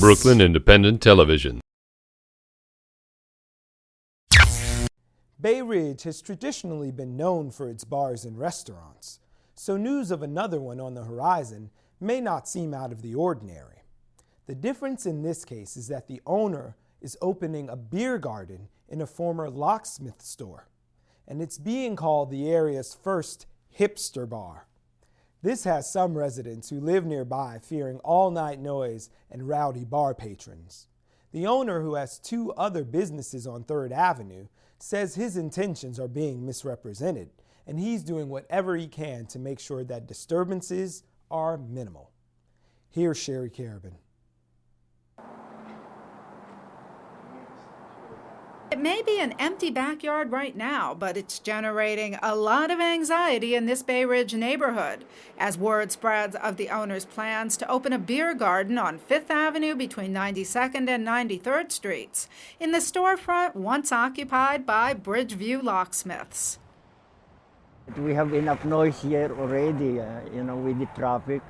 Brooklyn Independent Television. Bay Ridge has traditionally been known for its bars and restaurants, so news of another one on the horizon may not seem out of the ordinary. The difference in this case is that the owner is opening a beer garden in a former locksmith store, and it's being called the area's first hipster bar. This has some residents who live nearby fearing all-night noise and rowdy bar patrons. The owner, who has 2 other businesses on 3rd Avenue, says his intentions are being misrepresented, and he's doing whatever he can to make sure that disturbances are minimal. Here's Sherry Karabin. It may be an empty backyard right now, but it's generating a lot of anxiety in this Bay Ridge neighborhood as word spreads of the owner's plans to open a beer garden on 5th Avenue between 92nd and 93rd Streets in the storefront once occupied by Bridgeview Locksmiths. We have enough noise here already, with the traffic.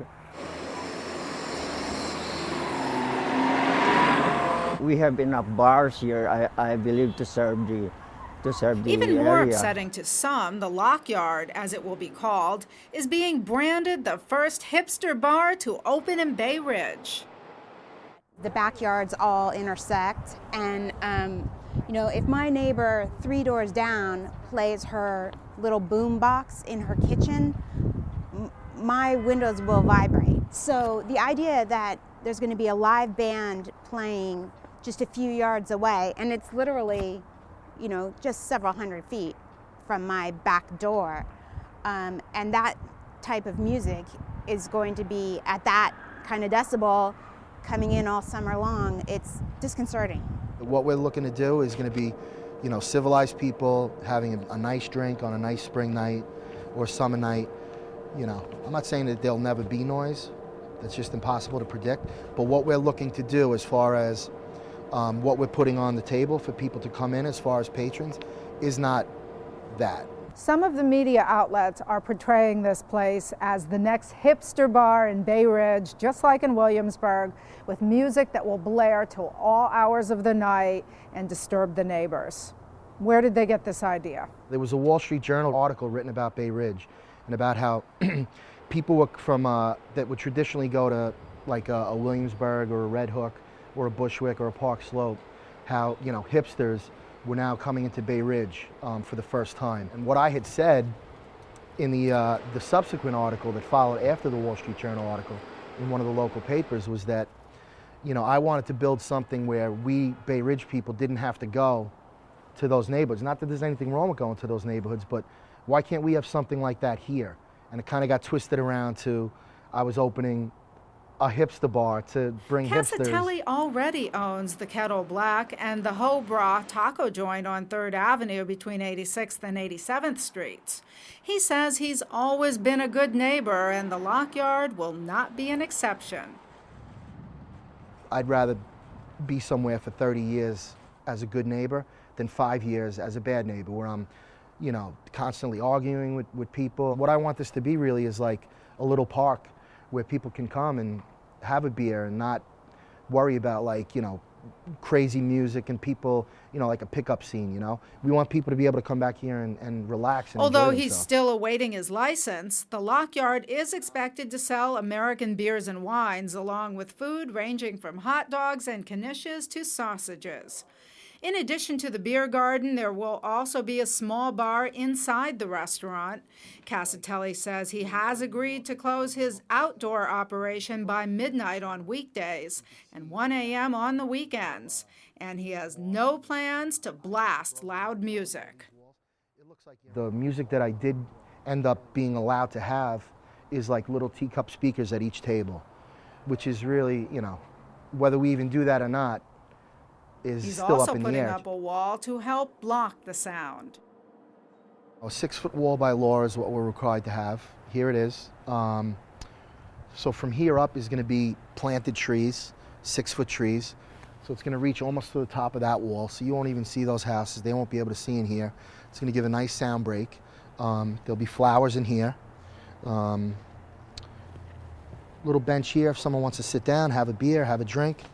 We have enough bars here, I believe, to serve the Even more area. upsetting to some, the Lockyard, as it will be called, is being branded the first hipster bar to open in Bay Ridge. The backyards all intersect, and if my neighbor 3 doors down plays her little boom box in her kitchen, my windows will vibrate. So the idea that there's going to be a live band playing just a few yards away, and it's literally, just several hundred feet from my back door, and that type of music is going to be at that kind of decibel coming in all summer long. It's disconcerting. What we're looking to do is going to be, civilized people having a nice drink on a nice spring night or summer night. I'm not saying that there'll never be noise. That's just impossible to predict. But what we're looking to do as far as what we're putting on the table for people to come in as far as patrons is not that. Some of the media outlets are portraying this place as the next hipster bar in Bay Ridge, just like in Williamsburg, with music that will blare till all hours of the night and disturb the neighbors. Where did they get this idea? There was a Wall Street Journal article written about Bay Ridge and about how people from that would traditionally go to like a Williamsburg or a Red Hook or a Bushwick or a Park Slope, how hipsters were now coming into Bay Ridge for the first time. And what I had said in the subsequent article that followed after the Wall Street Journal article in one of the local papers was that I wanted to build something where we Bay Ridge people didn't have to go to those neighborhoods. Not that there's anything wrong with going to those neighborhoods, but why can't we have something like that here? And it kind of got twisted around to I was opening a hipster bar to bring hipsters. Casatelli already owns the Kettle Black and the Ho Bra taco joint on 3rd Avenue between 86th and 87th Streets. He says he's always been a good neighbor and the Lockyard will not be an exception. I'd rather be somewhere for 30 years as a good neighbor than 5 years as a bad neighbor where I'm constantly arguing with people. What I want this to be really is like a little park where people can come and have a beer and not worry about crazy music and people, like a pickup scene, We want people to be able to come back here and relax and Although enjoy he's themselves. still awaiting his license, the Lockyard is expected to sell American beers and wines along with food ranging from hot dogs and knishes to sausages. In addition to the beer garden, there will also be a small bar inside the restaurant. Casatelli says he has agreed to close his outdoor operation by midnight on weekdays and 1 a.m. on the weekends. And he has no plans to blast loud music. The music that I did end up being allowed to have is like little teacup speakers at each table, which is really, whether we even do that or not, is He's still also up in the putting air. up a wall to help block the sound. A 6-foot wall by law is what we're required to have. Here it is. So from here up is going to be planted trees, 6-foot trees. So it's going to reach almost to the top of that wall. So you won't even see those houses. They won't be able to see in here. It's going to give a nice sound break. There'll be flowers in here. Little bench here if someone wants to sit down, have a beer, have a drink.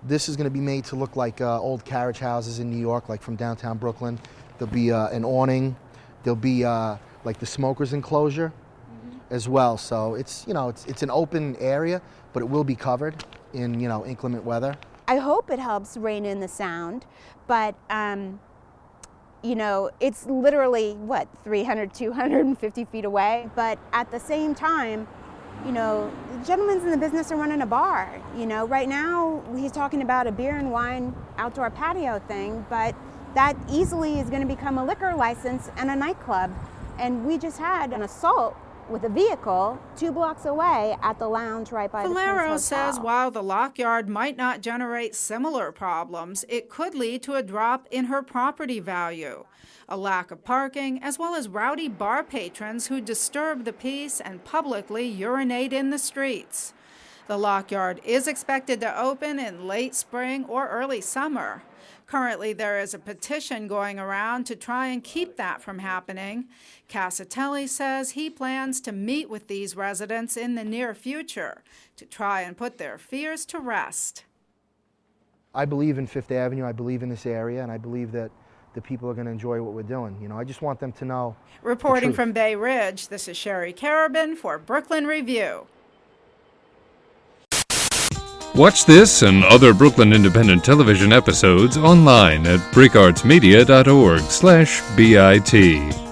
This is going to be made to look like old carriage houses in New York, like from downtown Brooklyn. There'll be an awning. There'll be like the smokers enclosure as well. So it's, you know, it's an open area, but it will be covered in, you know, inclement weather. I hope it helps rein in the sound, but you know, it's literally, what, 300, 250 feet away. But at the same time, you know, the gentlemen's in the business of running a bar. You know, right now he's talking about a beer and wine outdoor patio thing, but that easily is going to become a liquor license and a nightclub. And we just had an assault with a vehicle 2 blocks away at the lounge right by the Valero Prince Hotel. says while the Lockyard might not generate similar problems, it could lead to a drop in her property value, a lack of parking, as well as rowdy bar patrons who disturb the peace and publicly urinate in the streets. The Lockyard is expected to open in late spring or early summer. Currently, there is a petition going around to try and keep that from happening. Casatelli says he plans to meet with these residents in the near future to try and put their fears to rest. I believe in Fifth Avenue. I believe in this area, and I believe that the people are going to enjoy what we're doing. You know, I just want them to know. Reporting from Bay Ridge, this is Sherry Karabin for Brooklyn Review. Watch this and other Brooklyn Independent Television episodes online at bricartsmedia.org/BIT.